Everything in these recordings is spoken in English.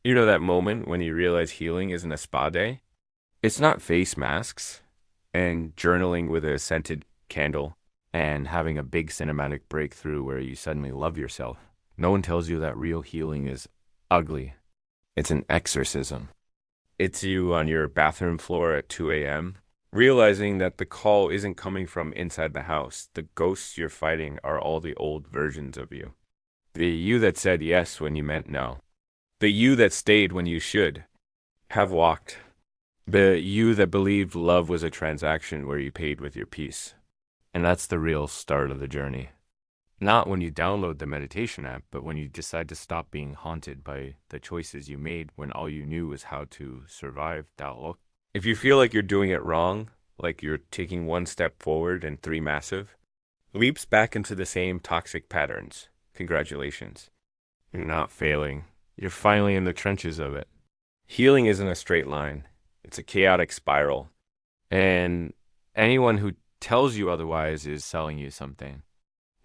You know that moment when you realize healing isn't a spa day? It's not face masks and journaling with a scented candle and having a big cinematic breakthrough where you suddenly love yourself. No one tells you that real healing is ugly. It's an exorcism. It's you on your bathroom floor at 2 a.m., realizing that the call isn't coming from inside the house. The ghosts you're fighting are all the old versions of you. The you that said yes when you meant no. The you that stayed when you should have walked. The you that believed love was a transaction where you paid with your peace. And that's the real start of the journey. Not when you download the meditation app, but when you decide to stop being haunted by the choices you made when all you knew was how to survive Dao. If you feel like you're doing it wrong, like you're taking one step forward and three massive, leaps back into the same toxic patterns, congratulations. You're not failing. You're finally in the trenches of it. Healing isn't a straight line. It's a chaotic spiral. And anyone who tells you otherwise is selling you something.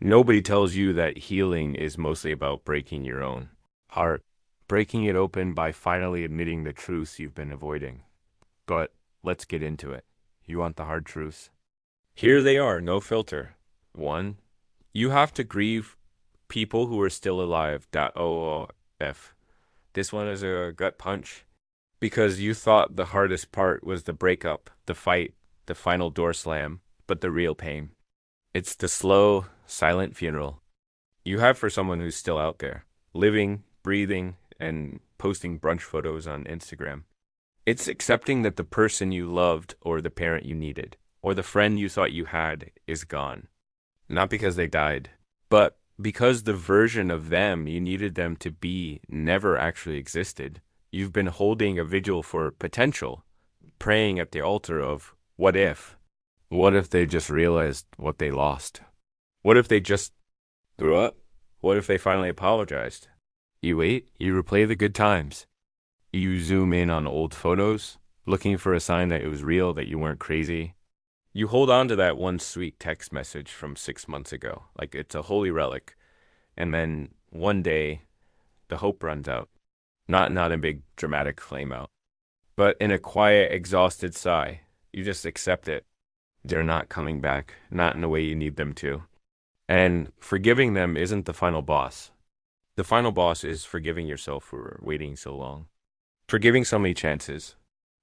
Nobody tells you that healing is mostly about breaking your own heart, breaking it open by finally admitting the truths you've been avoiding. But let's get into it. You want the hard truths? Here they are, no filter. 1. You have to grieve people who are still alive. OOF. This one is a gut punch because you thought the hardest part was the breakup, the fight, the final door slam, but the real pain. It's the slow, silent funeral you have for someone who's still out there, living, breathing, and posting brunch photos on Instagram. It's accepting that the person you loved or the parent you needed or the friend you thought you had is gone. Not because they died, but because the version of them you needed them to be never actually existed. You've been holding a vigil for potential, praying at the altar of what if? What if they just realized what they lost? What if they just threw up? What if they finally apologized? You wait, you replay the good times. You zoom in on old photos, looking for a sign that it was real, that you weren't crazy. You hold on to that one sweet text message from 6 months ago, like it's a holy relic. And then one day, the hope runs out. Not in a big dramatic flame out, but in a quiet, exhausted sigh. You just accept it. They're not coming back, not in the way you need them to. And forgiving them isn't the final boss. The final boss is forgiving yourself for waiting so long, for giving so many chances,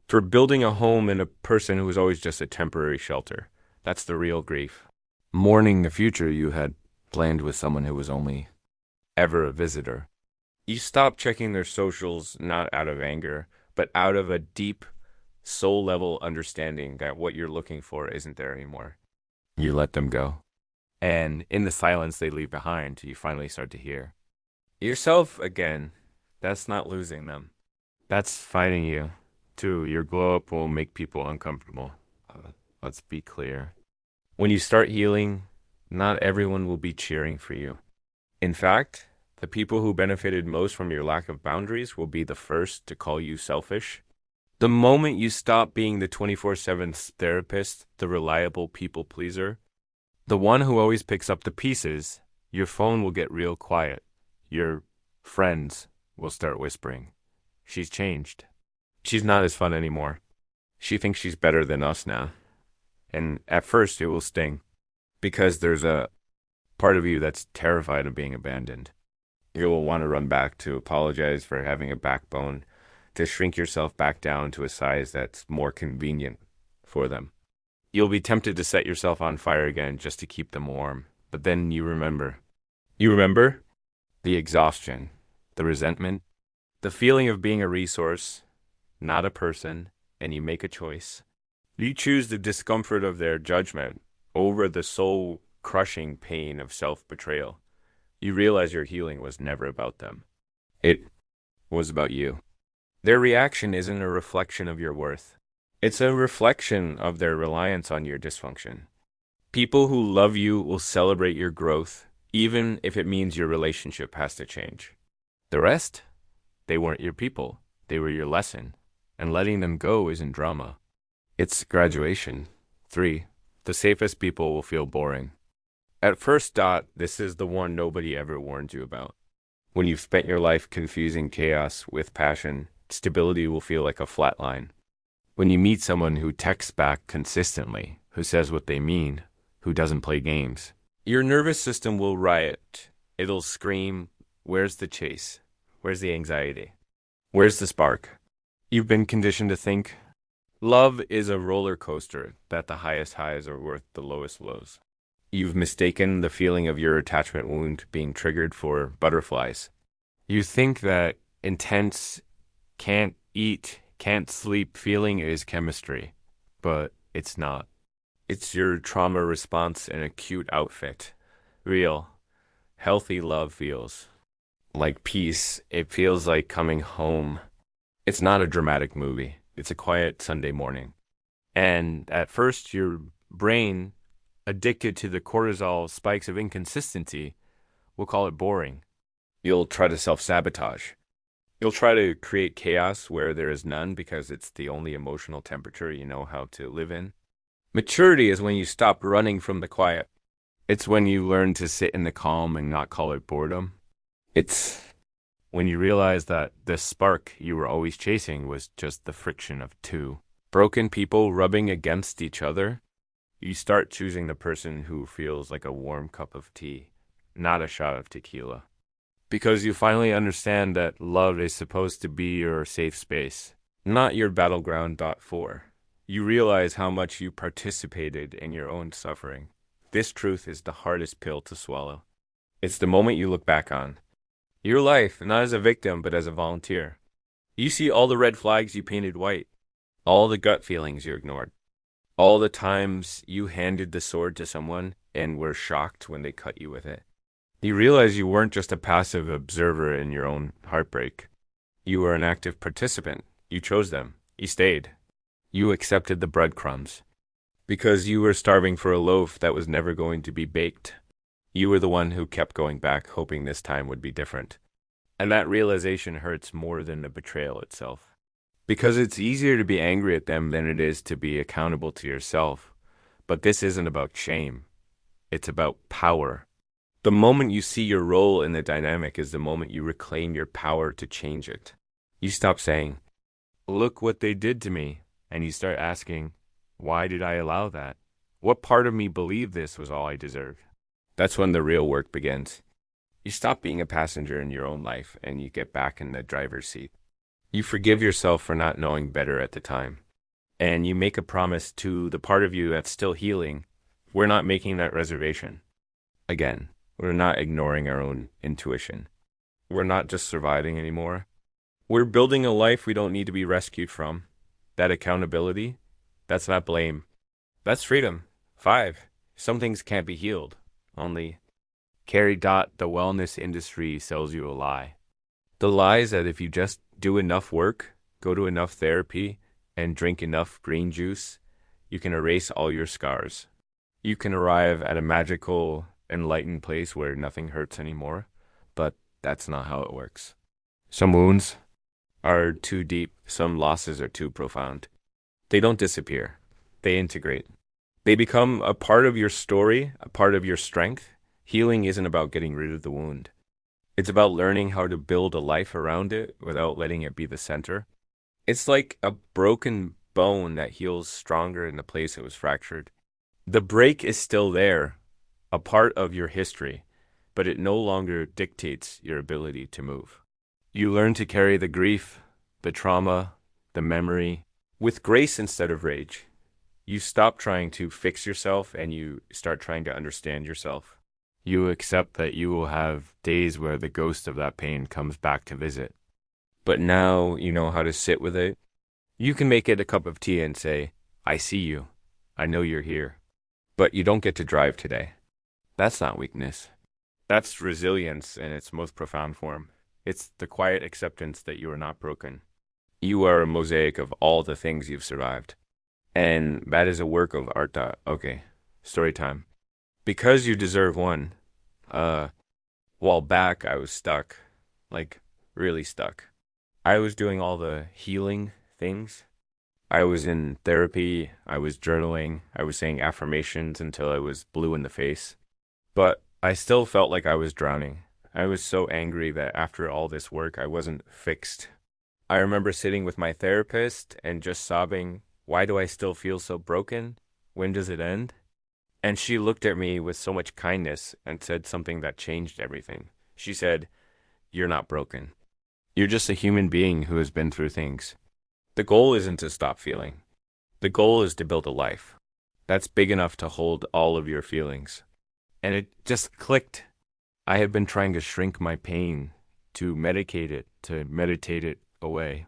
for building a home in a person who was always just a temporary shelter. That's the real grief. Mourning the future you had planned with someone who was only ever a visitor. You stop checking their socials not out of anger, but out of a deep, soul level understanding that what you're looking for isn't there anymore. You let them go. And in the silence they leave behind, you finally start to hear yourself again. That's not losing them. That's finding you. Too, your glow up will make people uncomfortable. Let's be clear. When you start healing, not everyone will be cheering for you. In fact, the people who benefited most from your lack of boundaries will be the first to call you selfish. The moment you stop being the 24/7 therapist, the reliable people pleaser, the one who always picks up the pieces, your phone will get real quiet. Your friends will start whispering. She's changed. She's not as fun anymore. She thinks she's better than us now. And at first it will sting because there's a part of you that's terrified of being abandoned. You'll want to run back to apologize for having a backbone, to shrink yourself back down to a size that's more convenient for them. You'll be tempted to set yourself on fire again just to keep them warm. But then you remember. You remember? The exhaustion, the resentment, the feeling of being a resource, not a person, and you make a choice. You choose the discomfort of their judgment over the soul-crushing pain of self-betrayal. You realize your healing was never about them. It was about you. Their reaction isn't a reflection of your worth. It's a reflection of their reliance on your dysfunction. People who love you will celebrate your growth, even if it means your relationship has to change. The rest? They weren't your people. They were your lesson. And letting them go isn't drama. It's graduation. 3. The safest people will feel boring. At first thought, this is the one nobody ever warned you about. When you've spent your life confusing chaos with passion, stability will feel like a flat line. When you meet someone who texts back consistently, who says what they mean, who doesn't play games, your nervous system will riot. It'll scream, "Where's the chase? Where's the anxiety? Where's the spark?" You've been conditioned to think love is a roller coaster, that the highest highs are worth the lowest lows. You've mistaken the feeling of your attachment wound being triggered for butterflies. You think that intense, can't eat, can't sleep feeling is chemistry, but it's not. It's your trauma response in a cute outfit. Real, healthy love feels like peace. It feels like coming home. It's not a dramatic movie. It's a quiet Sunday morning. And at first, your brain, addicted to the cortisol spikes of inconsistency, will call it boring. You'll try to self-sabotage. You'll try to create chaos where there is none because it's the only emotional temperature you know how to live in. Maturity is when you stop running from the quiet. It's when you learn to sit in the calm and not call it boredom. It's when you realize that the spark you were always chasing was just the friction of two broken people rubbing against each other. You start choosing the person who feels like a warm cup of tea, not a shot of tequila. Because you finally understand that love is supposed to be your safe space, not your battleground. 4. You realize how much you participated in your own suffering. This truth is the hardest pill to swallow. It's the moment you look back on your life, not as a victim, but as a volunteer. You see all the red flags you painted white, all the gut feelings you ignored, all the times you handed the sword to someone and were shocked when they cut you with it. You realize you weren't just a passive observer in your own heartbreak. You were an active participant. You chose them. You stayed. You accepted the breadcrumbs. Because you were starving for a loaf that was never going to be baked. You were the one who kept going back, hoping this time would be different. And that realization hurts more than the betrayal itself. Because it's easier to be angry at them than it is to be accountable to yourself. But this isn't about shame. It's about power. The moment you see your role in the dynamic is the moment you reclaim your power to change it. You stop saying, "Look what they did to me," and you start asking, "Why did I allow that? What part of me believed this was all I deserved?" That's when the real work begins. You stop being a passenger in your own life and you get back in the driver's seat. You forgive yourself for not knowing better at the time. And you make a promise to the part of you that's still healing. We're not making that reservation. Again, we're not ignoring our own intuition. We're not just surviving anymore. We're building a life we don't need to be rescued from. That accountability, that's not blame. That's freedom. 5. Some things can't be healed. Only Carrie Dot, the wellness industry sells you a lie. The lie is that if you just do enough work, go to enough therapy, and drink enough green juice, you can erase all your scars. You can arrive at a magical, enlightened place where nothing hurts anymore, but that's not how it works. Some wounds are too deep, some losses are too profound. They don't disappear, they integrate. They become a part of your story, a part of your strength. Healing isn't about getting rid of the wound. It's about learning how to build a life around it without letting it be the center. It's like a broken bone that heals stronger in the place it was fractured. The break is still there, a part of your history, but it no longer dictates your ability to move. You learn to carry the grief, the trauma, the memory, with grace instead of rage. You stop trying to fix yourself and you start trying to understand yourself. You accept that you will have days where the ghost of that pain comes back to visit. But now you know how to sit with it. You can make it a cup of tea and say, "I see you. I know you're here." But you don't get to drive today. That's not weakness. That's resilience in its most profound form. It's the quiet acceptance that you are not broken. You are a mosaic of all the things you've survived. And that is a work of art. Okay, story time. Because you deserve one. While back, I was stuck. Like, really stuck. I was doing all the healing things. I was in therapy. I was journaling. I was saying affirmations until I was blue in the face. But I still felt like I was drowning. I was so angry that after all this work, I wasn't fixed. I remember sitting with my therapist and just sobbing, why do I still feel so broken? When does it end? And she looked at me with so much kindness and said something that changed everything. She said, you're not broken. You're just a human being who has been through things. The goal isn't to stop feeling. The goal is to build a life that's big enough to hold all of your feelings. And it just clicked. I had been trying to shrink my pain, to medicate it, to meditate it away.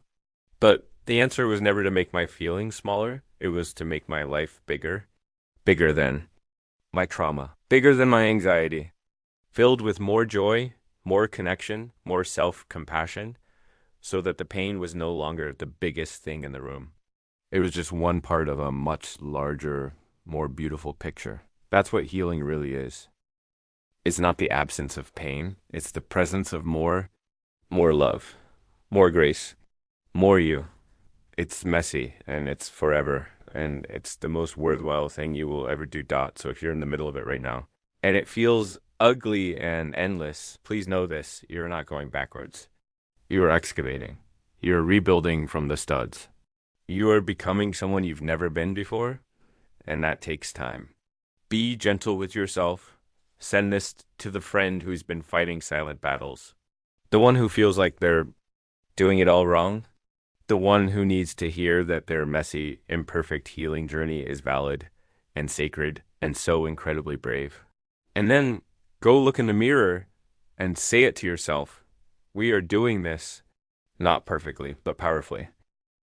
But the answer was never to make my feelings smaller. It was to make my life bigger. Bigger than my trauma. Bigger than my anxiety. Filled with more joy, more connection, more self-compassion, so that the pain was no longer the biggest thing in the room. It was just one part of a much larger, more beautiful picture. That's what healing really is. It's not the absence of pain. It's the presence of more love, more grace, more you. It's messy and it's forever and it's the most worthwhile thing you will ever do. So if you're in the middle of it right now and it feels ugly and endless, please know this. You're not going backwards. You are excavating. You're rebuilding from the studs. You are becoming someone you've never been before, and that takes time. Be gentle with yourself. Send this to the friend who's been fighting silent battles. The one who feels like they're doing it all wrong. The one who needs to hear that their messy, imperfect healing journey is valid and sacred and so incredibly brave. And then go look in the mirror and say it to yourself. We are doing this, not perfectly, but powerfully.